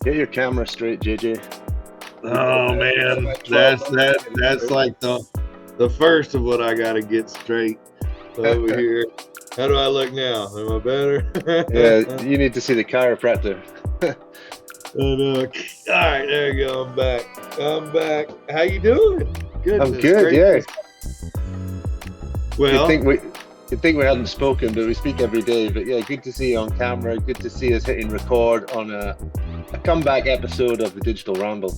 Get your camera straight, JJ. Oh man, that's like the first of what I gotta get straight over here. How do I look now? Am I Yeah, better? you need to see the chiropractor. All right, there you go. I'm back. How you doing? I'm Goodness good, yeah. gracious. You'd Well, think we you'd think we hadn't spoken, but we speak every day. But yeah, good to see you on camera. Good to see us hitting record on a comeback episode of the Digital Ramble.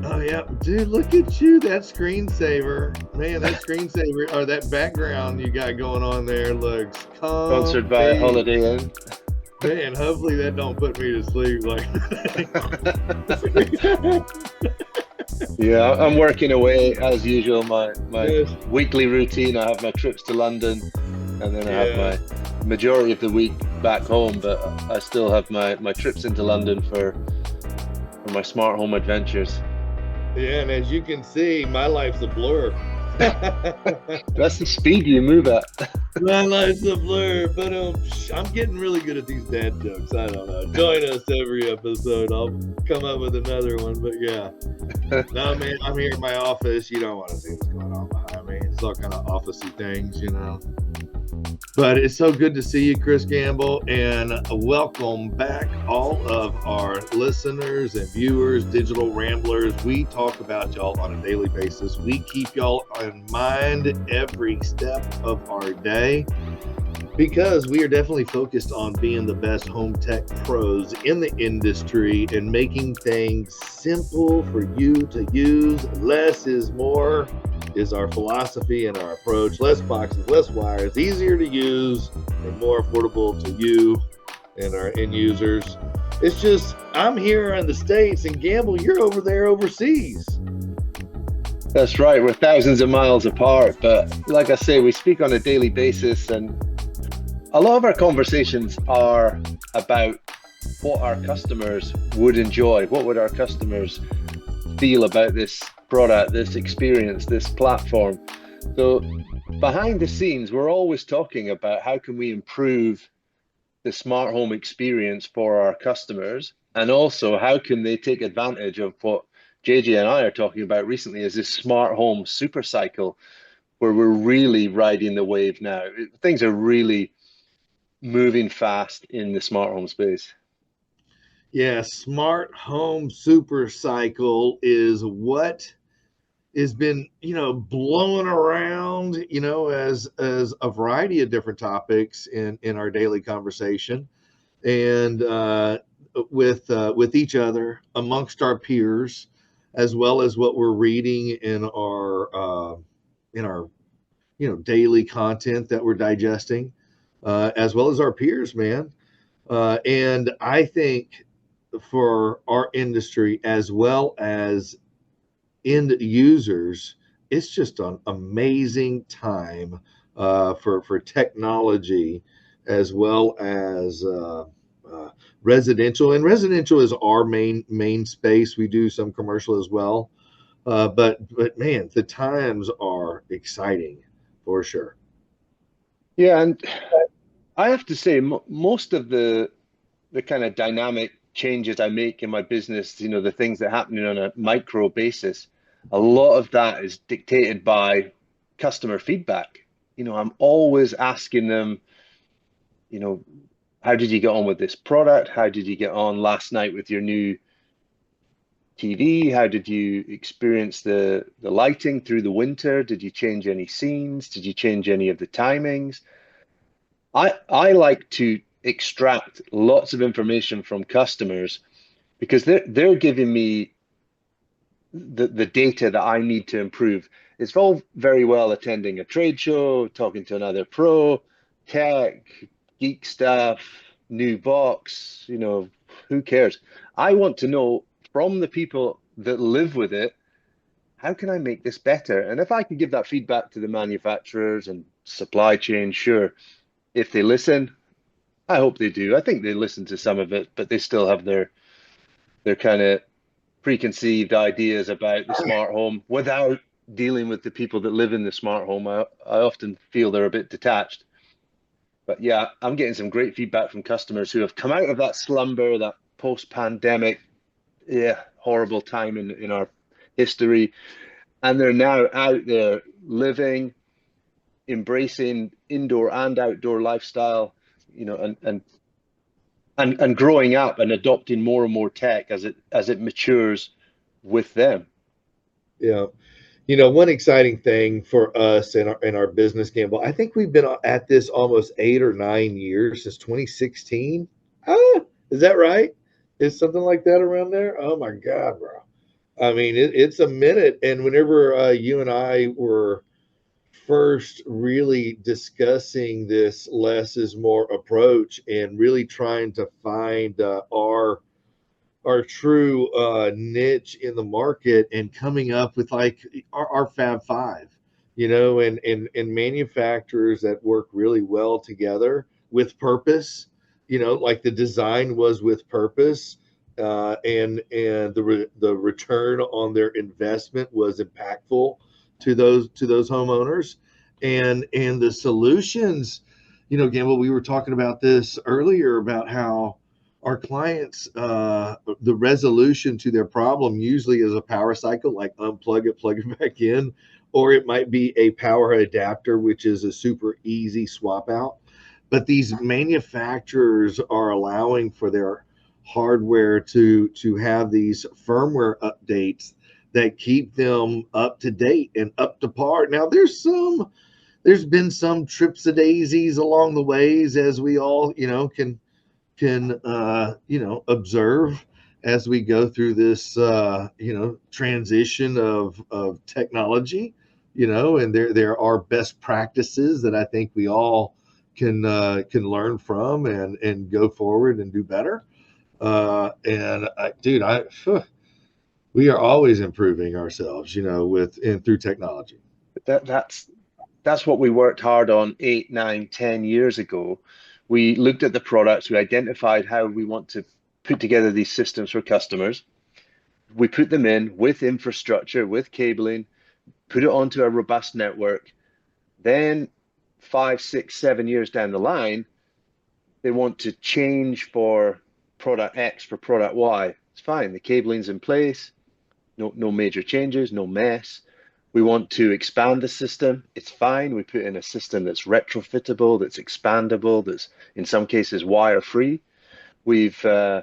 oh yeah, dude, look at you. That screensaver, man. That screensaver or that background you got going on there looks Sponsored by comfy. Holiday Inn. Man, hopefully that don't put me to sleep. Like, Yeah, I'm working away as usual. My yes, weekly routine. I have my trips to London, and then I have yeah, my majority of the week back home. But I still have my trips into London for my smart home adventures. yeah. And as you can see, my life's a blur. That's the speed you move at. My life's a blur, but I'm getting really good at these dad jokes. I don't know. Join us every episode. I'll come up with another one. But yeah, no, man, I'm here in my office. You don't want to see what's going on behind me. It's all kind of officey things, you know. But it's so good to see you, Kris Gamble, and welcome back all of our listeners and viewers, digital ramblers. We talk about y'all on a daily basis. We keep y'all in mind every step of our day because we are definitely focused on being the best home tech pros in the industry and making things simple for you to use. Less is more is our philosophy and our approach. Less boxes, less wires, easier to use and more affordable to you and our end users. It's just, I'm here in the States and Gamble, you're over there overseas. That's right. We're thousands of miles apart, but like I say, we speak on a daily basis, and a lot of our conversations are about what our customers would enjoy. What would our customers feel about this product, this experience, this platform? So behind the scenes, we're always talking about how can we improve the smart home experience for our customers, and also how can they take advantage of what JJ and I are talking about recently is this smart home supercycle, where we're really riding the wave now. Things are really moving fast in the smart home space. Yeah, smart home super cycle is what has been, blowing around, as a variety of different topics in our daily conversation, and with each other, amongst our peers, as well as what we're reading in our daily content that we're digesting, as well as our peers, man. And I think for our industry as well as end users, it's just an amazing time for technology as well as residential. And residential is our main space. We do some commercial as well, but man, the times are exciting for sure. Yeah, and I have to say, most of the kind of dynamic changes I make in my business, the things that happen on a micro basis, a lot of that is dictated by customer feedback. I'm always asking them, you know, how did you get on with this product? How did you get on last night with your new TV? How did you experience the lighting through the winter? Did you change any scenes? Did you change any of the timings? I like to extract lots of information from customers because they're giving me the data that I need to improve. It's all very well attending a trade show, talking to another pro, tech, geek stuff, new box, who cares? I want to know from the people that live with it, how can I make this better? And if I can give that feedback to the manufacturers and supply chain, sure. If they listen, I hope they do. I think they listen to some of it, but they still have their kind of preconceived ideas about the smart home without dealing with the people that live in the smart home. I often feel they're a bit detached. But yeah, I'm getting some great feedback from customers who have come out of that slumber, that post-pandemic. Yeah, horrible time in our history. And they're now out there living, embracing indoor and outdoor lifestyle, and growing up and adopting more and more tech as it matures with them. Yeah. One exciting thing for us in our business, Gamble, I think we've been at this almost 8 or 9 years, since 2016. Ah, is that right? Is something like that around there? Oh my God, bro. I mean, it's a minute. And whenever you and I were first really discussing this less is more approach and really trying to find our true niche in the market, and coming up with like our Fab Five, and manufacturers that work really well together with purpose, like the design was with purpose, and the return on their investment was impactful to those homeowners, and the solutions. Gamble, we were talking about this earlier about how our clients, the resolution to their problem usually is a power cycle, like unplug it, plug it back in, or it might be a power adapter, which is a super easy swap out. But these manufacturers are allowing for their hardware to have these firmware updates that keep them up to date and up to par. Now, there's been some trips of daisies along the ways, as we all can observe as we go through this transition of technology, and there are best practices that I think we all can learn from and go forward and do better. And dude, we are always improving ourselves, with and through technology. That's what we worked hard on 8, 9, 10 years ago. We looked at the products, we identified how we want to put together these systems for customers. We put them in with infrastructure, with cabling, put it onto a robust network. Then 5, 6, 7 years down the line, they want to change for product X for product Y. It's fine. The cabling's in place. No major changes, no mess. We want to expand the system. It's fine. We put in a system that's retrofittable, that's expandable, that's in some cases wire free. We've uh,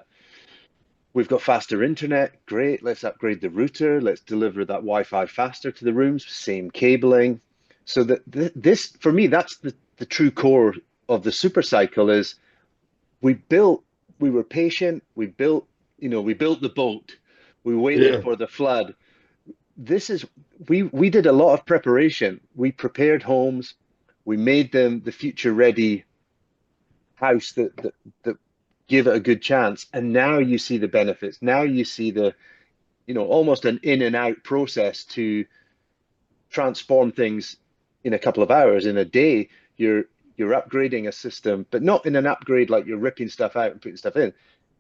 we've got faster internet. Great. Let's upgrade the router. Let's deliver that Wi-Fi faster to the rooms. Same cabling. So that this for me, that's the true core of the Supercycle is we built, we were patient, we built the boat, we waited Yeah. for the flood. This is we did a lot of preparation. We prepared homes, we made them the future ready house that give it a good chance. And now you see the benefits. Now you see the, almost an in and out process to transform things in a couple of hours, in a day. You're upgrading a system, but not in an upgrade like you're ripping stuff out and putting stuff in.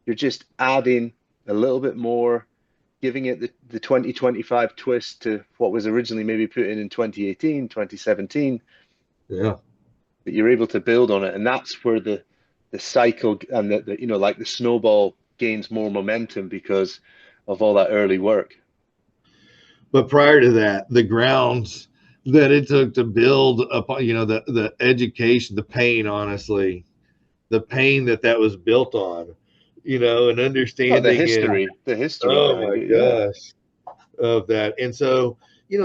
You're just adding a little bit more, giving it the 2025 twist to what was originally maybe put in 2018, 2017, Yeah. but you're able to build on it. And that's where the cycle and like the snowball gains more momentum because of all that early work. But prior to that, the grounds that it took to build upon, the education, the pain, honestly, the pain that was built on, and Oh, the understanding, and history, the history oh behind my it. Yeah. gosh, of that. And so,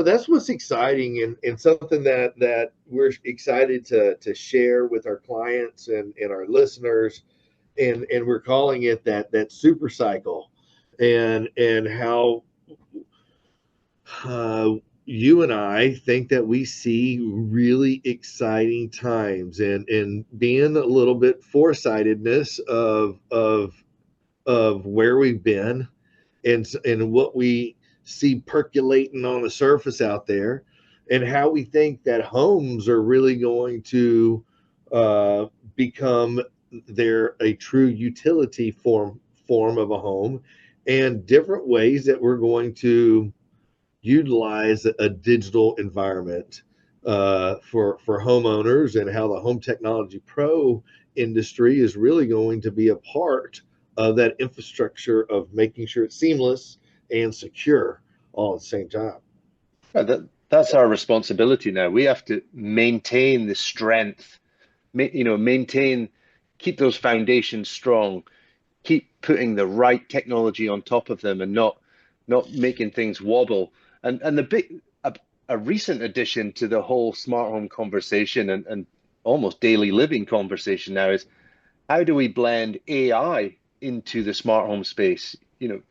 that's what's exciting, and something that we're excited to share with our clients and our listeners, and we're calling it that super cycle, and how uh, you and I think that we see really exciting times, and being a little bit foresightedness of where we've been, and what we see percolating on the surface out there, and how we think that homes are really going to uh, become a true utility form of a home, and different ways that we're going to utilize a digital environment for homeowners, and how the home technology pro industry is really going to be a part of that infrastructure of making sure it's seamless and secure all at the same time. Yeah, that's our responsibility now. We have to maintain the strength, maintain, keep those foundations strong, keep putting the right technology on top of them, and not making things wobble. And the big a recent addition to the whole smart home conversation and almost daily living conversation now is how do we blend AI into the smart home space? You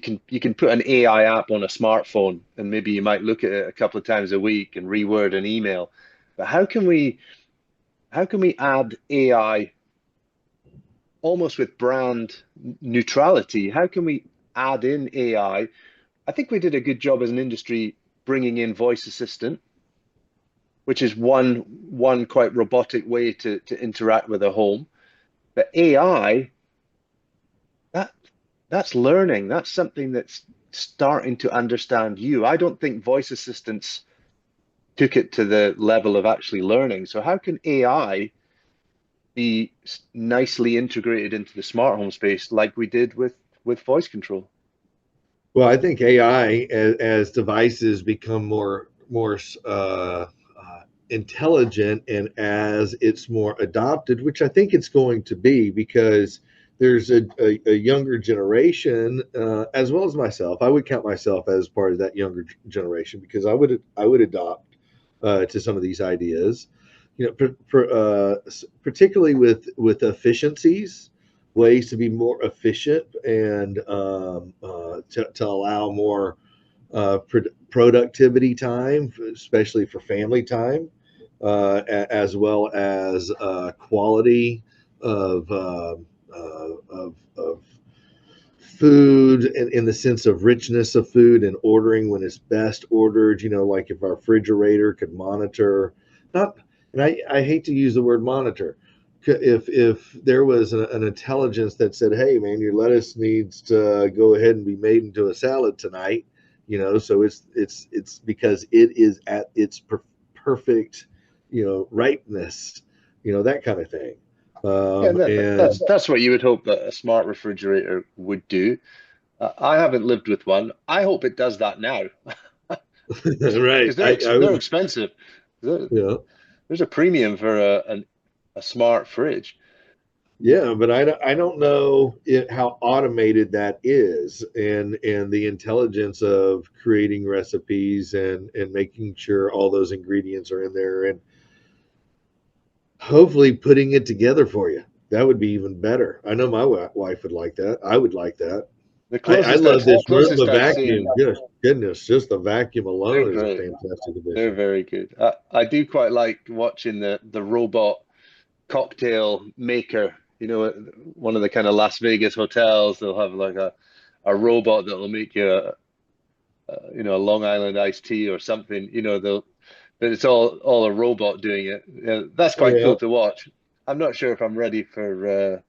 can put an AI app on a smartphone, and maybe you might look at it a couple of times a week and reword an email. But how can we add AI almost with brand neutrality? How can we add in AI? I think we did a good job as an industry bringing in voice assistant, which is one quite robotic way to interact with a home. But AI, that that's learning. That's something that's starting to understand you. I don't think voice assistants took it to the level of actually learning. So how can AI be nicely integrated into the smart home space like we did with voice control? Well, I think AI as devices become more intelligent and as it's more adopted, which I think it's going to be because there's a younger generation as well as myself. I would count myself as part of that younger generation because I would adopt to some of these ideas, particularly with efficiencies, ways to be more efficient and to allow more productivity time, especially for family time, as well as quality of, of food in the sense of richness of food and ordering when it's best ordered. Like if our refrigerator could monitor, not, and I hate to use the word monitor. If there was an intelligence that said, "Hey, man, your lettuce needs to go ahead and be made into a salad tonight," so it's because it is at its perfect, ripeness, that kind of thing. Yeah, And that's what you would hope that a smart refrigerator would do. I haven't lived with one. I hope it does that now, right, because they're expensive. There- yeah. There's a premium for a smart fridge. Yeah, but I don't know how automated that is, and the intelligence of creating recipes and making sure all those ingredients are in there and hopefully putting it together for you. That would be even better. I know my wife would like that. I would like that. The I closest love I've this room, the closest I've vacuum. seen, Goodness, goodness, just the vacuum they're alone is a great. fantastic They're addition. very good. I do quite like watching the robot cocktail maker. One of the kind of Las Vegas hotels, they'll have like a robot that will make you a Long Island iced tea or something. But it's all a robot doing it. That's quite Yeah, cool to watch. I'm not sure if I'm ready for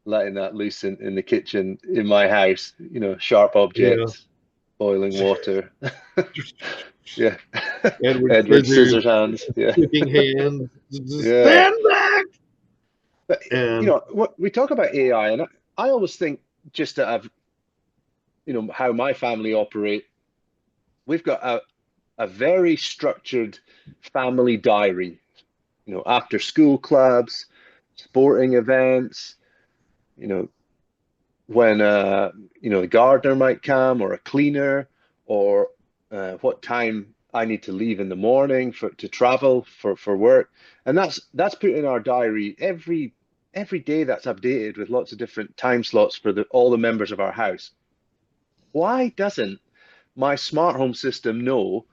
letting that loose in the kitchen in my house. Sharp yeah. objects, boiling water. Yeah. Edward Edward Scissors, Scissorhands. Yeah. cooking hands. Just Yeah. stand back. But And what we talk about AI, and I always think just that how my family operate, we've got a very structured family diary, after school clubs, sporting events, you know, when the gardener might come or a cleaner or what time I need to leave in the morning to travel for work. And that's put in our diary every day. That's updated with lots of different time slots for all the members of our house. Why doesn't my smart home system know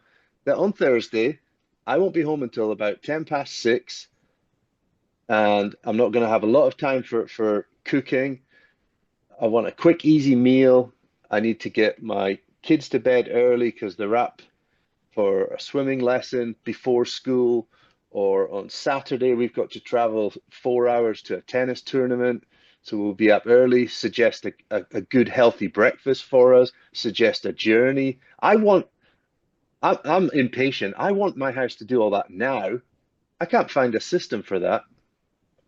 that on Thursday I won't be home until about 10 past 6, and I'm not going to have a lot of time for cooking. I want a quick, easy meal. I need to get my kids to bed early because they're up for a swimming lesson before school, or on Saturday we've got to travel 4 hours to a tennis tournament. So we'll be up early, suggest a good healthy breakfast for us, suggest a journey. I'm impatient. I want my house to do all that now. I can't find a system for that.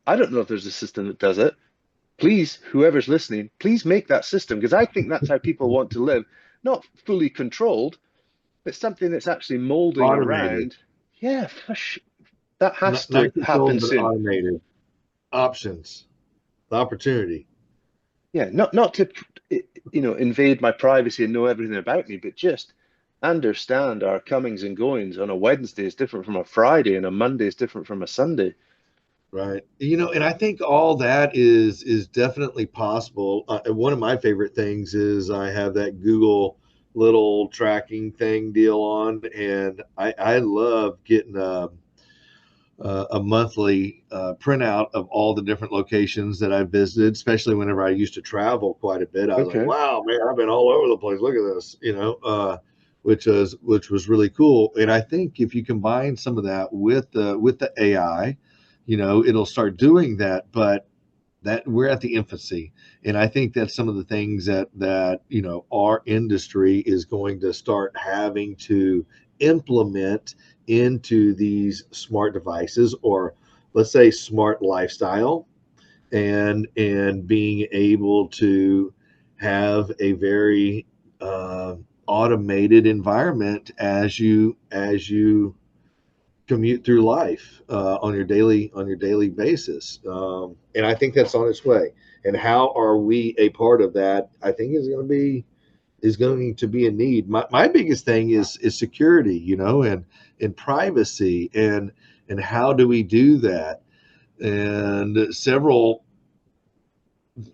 I don't know if there's a system that does it. please, whoever's listening, please make that system, because I think that's how people want to live, not fully controlled, but something that's actually molding Automated, around. Yeah, that has not to happen controlled, but soon. automated. Options, the opportunity. Yeah, not to invade my privacy and know everything about me, but just understand our comings and goings. On a Wednesday is different from a Friday, and a Monday is different from a Sunday. Right. And I think all that is definitely possible. One of my favorite things is I have that Google little tracking thing deal on, and I love getting a monthly printout of all the different locations that I visited, especially whenever I used to travel quite a bit. I was like, Okay. wow, man, I've been all over the place. Look at this, which was really cool. And I think if you combine some of that with the AI, it'll start doing that. But that we're at the infancy, and I think that's some of the things that our industry is going to start having to implement into these smart devices, or let's say smart lifestyle, and being able to have a very automated environment as you commute through life on your daily basis, and I think that's on its way. And how are we a part of that? I think is going to be a need. My biggest thing is security, and privacy, and how do we do that? And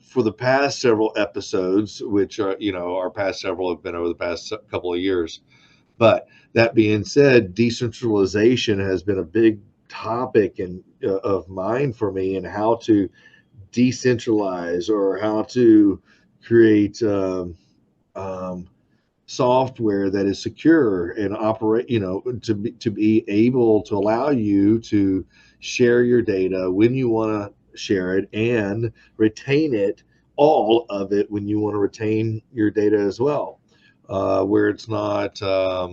for the past several episodes, which are our past several have been over the past couple of years. But that being said, decentralization has been a big topic of mine for me, and how to decentralize, or how to create um, software that is secure and operate, to be able to allow you to share your data when you want to share it, and retain it, all of it, when you want to retain your data as well, where it's not uh,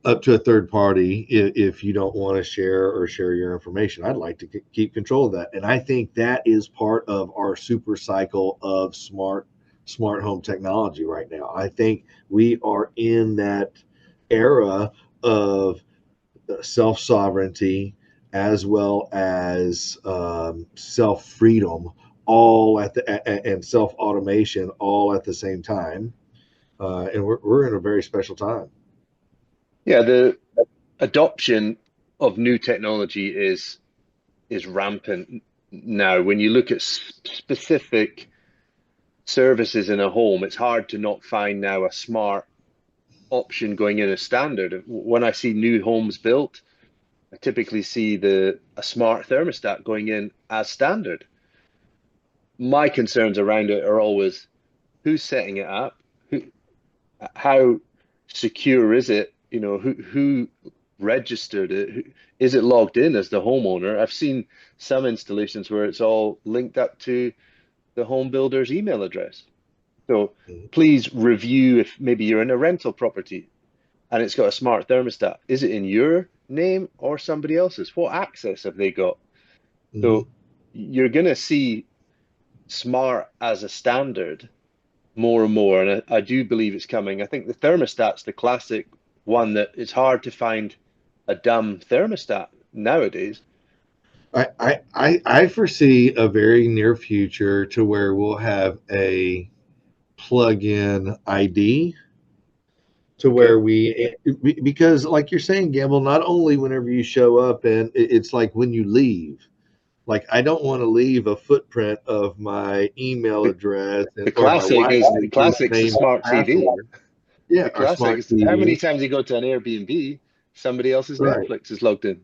up to a third party if you don't want to share your information. I'd like to keep control of that, and I think that is part of our super cycle of smart home technology right now. I think we are in that era of self sovereignty, as well as self freedom, all at the and self automation, all at the same time, and we're in a very special time. Yeah, the adoption of new technology is rampant now. When you look at specific services in a home, it's hard to not find now a smart option going in as standard. When I see new homes built, I typically see the a smart thermostat going in as standard. My concerns around it are always who's setting it up, how secure is it? Who registered it? Is it logged in as the homeowner? I've seen some installations where it's all linked up to the home builder's email address. So Mhm. please review if maybe you're in a rental property and it's got a smart thermostat. Is it in your name or somebody else's? What access have they got? Mhm. So you're going to see smart as a standard more and more, and I do believe it's coming. I think the thermostat's the classic one that it's hard to find a dumb thermostat nowadays. I foresee a very near future to where we'll have a plug-in ID, to Okay. where because like you're saying, Gamble, not only whenever you show up, and it's like when you leave. Like, I don't want to leave a footprint of my email The, address, the or my classic is Wi-Fi the classic's a username and smart TV. password. Yeah, The our classic smart is how many TV. times you go to an Airbnb, somebody else's Right. Netflix is logged in.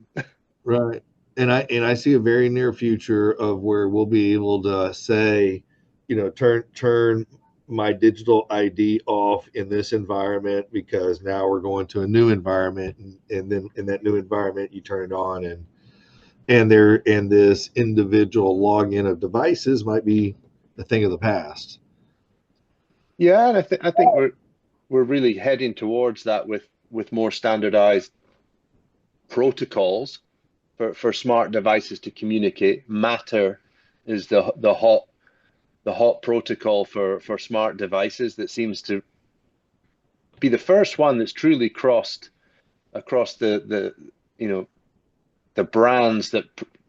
Right. And I see a very near future of where we'll be able to say, turn my digital ID off in this environment, because now we're going to a new environment, and then in that new environment you turn it on, and this individual login of devices might be a thing of the past. Yeah, and I think we're really heading towards that with more standardized protocols for smart devices to communicate, matter is the hot protocol for smart devices that seems to be the first one that's truly crossed across the the brands that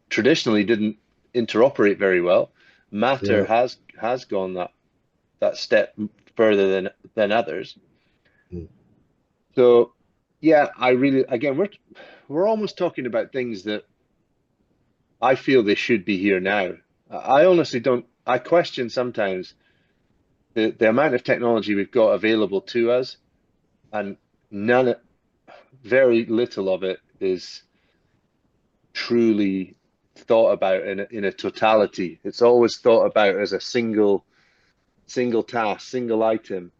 traditionally didn't interoperate very well. Matter has gone that step further than others. Mm. So yeah, again, we're almost talking about things that I feel they should be here now. I honestly don't. I question sometimes the amount of technology we've got available to us, and very little of it is truly thought about in a totality. It's always thought about as a single task, single item.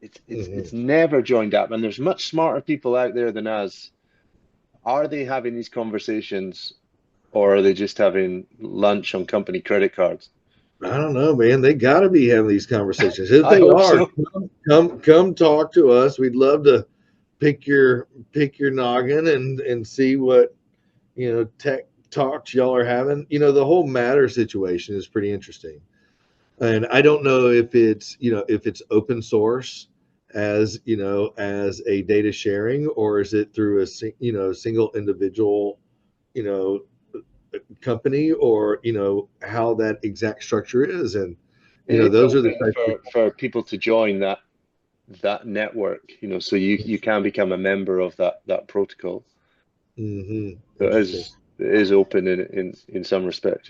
It's never joined up, and there's much smarter people out there than us. Are they having these conversations, or are they just having lunch on company credit cards? I don't know, man. They got to be having these conversations. If I they hope are, so. come talk to us. We'd love to pick your noggin and see what tech talks y'all are having. The whole Matter situation is pretty interesting, and I don't know if it's open source as as a data sharing, or is it through a single individual company, or how that exact structure is. And It's those are the open types for people to join that network, so you can become a member of that protocol. So it is open in some respects,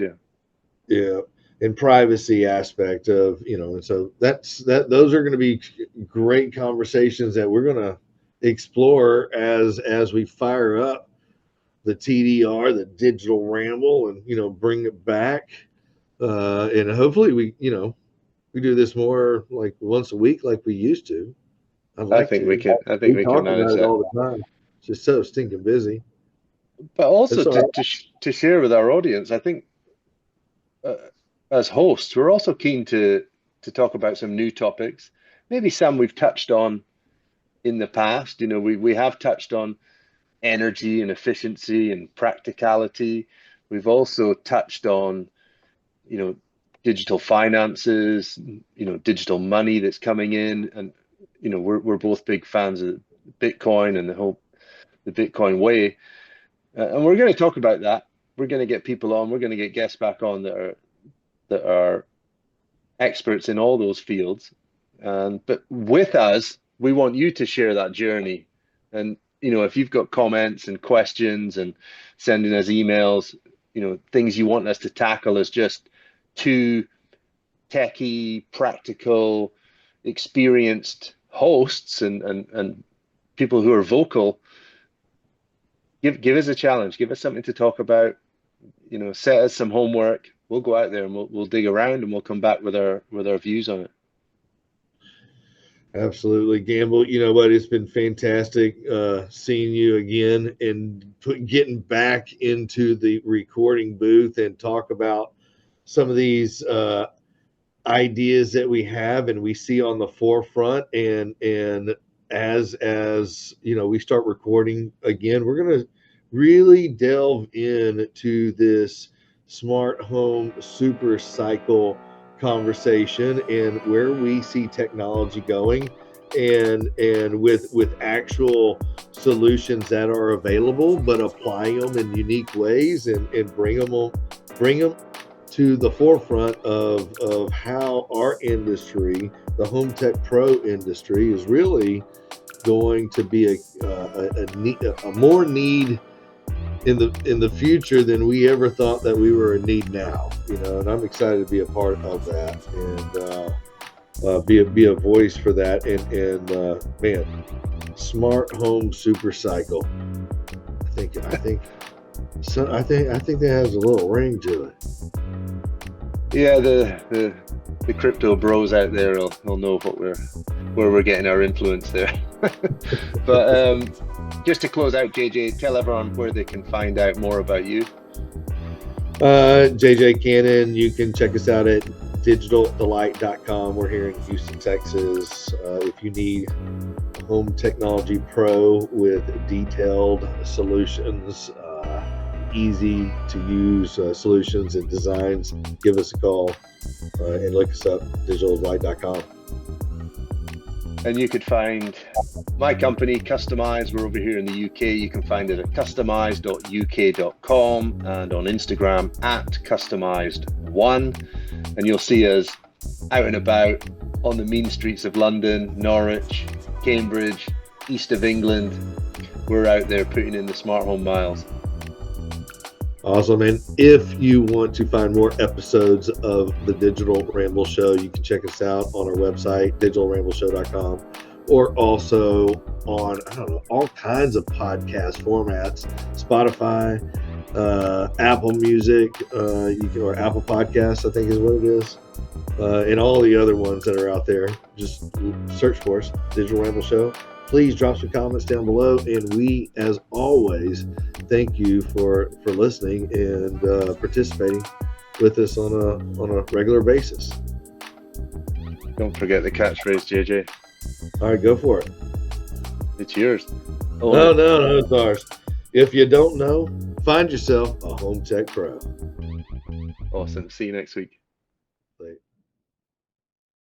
yeah, and privacy aspect of and so those are going to be great conversations that we're going to explore as we fire up the TDR, the digital ramble, and bring it back, and hopefully we do this more like once a week like we used to. I'd I like think to. we can We talk manage about it that. all the time. It's just so stinking busy. But also That's all right. to share with our audience, I think uh, as hosts, we're also keen to talk about some new topics, maybe some we've touched on in the past. We have touched on energy and efficiency and practicality. We've also touched on, digital finances, digital money that's coming in, and we're both big fans of Bitcoin and the Bitcoin way, and we're going to talk about that. We're going to get people on. We're going to get guests back on that are experts in all those fields. But with us, we want you to share that journey. And if you've got comments and questions and sending us emails, things you want us to tackle as just two techie, practical, experienced hosts and people who are vocal, give us a challenge. Give us something to talk about. Set us some homework. We'll go out there and we'll dig around and we'll come back with our views on it. Absolutely, Gamble. You know what? It's been fantastic seeing you again and getting back into the recording booth and talk about some of these ideas that we have and we see on the forefront. And as we start recording again, we're going to really delve into this smart home super cycle conversation and where we see technology going, and with actual solutions that are available, but applying them in unique ways and bring them to the forefront of how our industry, the home tech pro industry, is really going to be a more need in the future than we ever thought that we were in need now. And I'm excited to be a part of that and be a voice for that. And man, smart home super cycle. I think that has a little ring to it. Yeah, the crypto bros out there will know where we're getting our influence there. But just to close out, JJ, tell everyone where they can find out more about you. JJ Cannon, you can check us out at digitaldelight.com. We're here in Houston, Texas. If you need a home technology pro with detailed solutions, easy to use solutions and designs, give us a call and look us up, digitaladlight.com. And you could find my company, Customize. We're over here in the UK. You can find it at customize.uk.com and on Instagram at customized1. And you'll see us out and about on the mean streets of London, Norwich, Cambridge, east of England. We're out there putting in the smart home miles. Awesome. And if you want to find more episodes of the Digital Ramble Show, you can check us out on our website, digitalrambleshow.com, or also on, all kinds of podcast formats, Spotify, Apple Music, or Apple Podcasts, I think is what it is, and all the other ones that are out there. Just search for us, Digital Ramble Show. Please drop some comments down below, and we, as always, thank you for listening and participating with us on a regular basis. Don't forget the catchphrase, JJ. All right, go for it. It's yours. No, it's ours. If you don't know, find yourself a Home Tech Pro. Awesome. See you next week.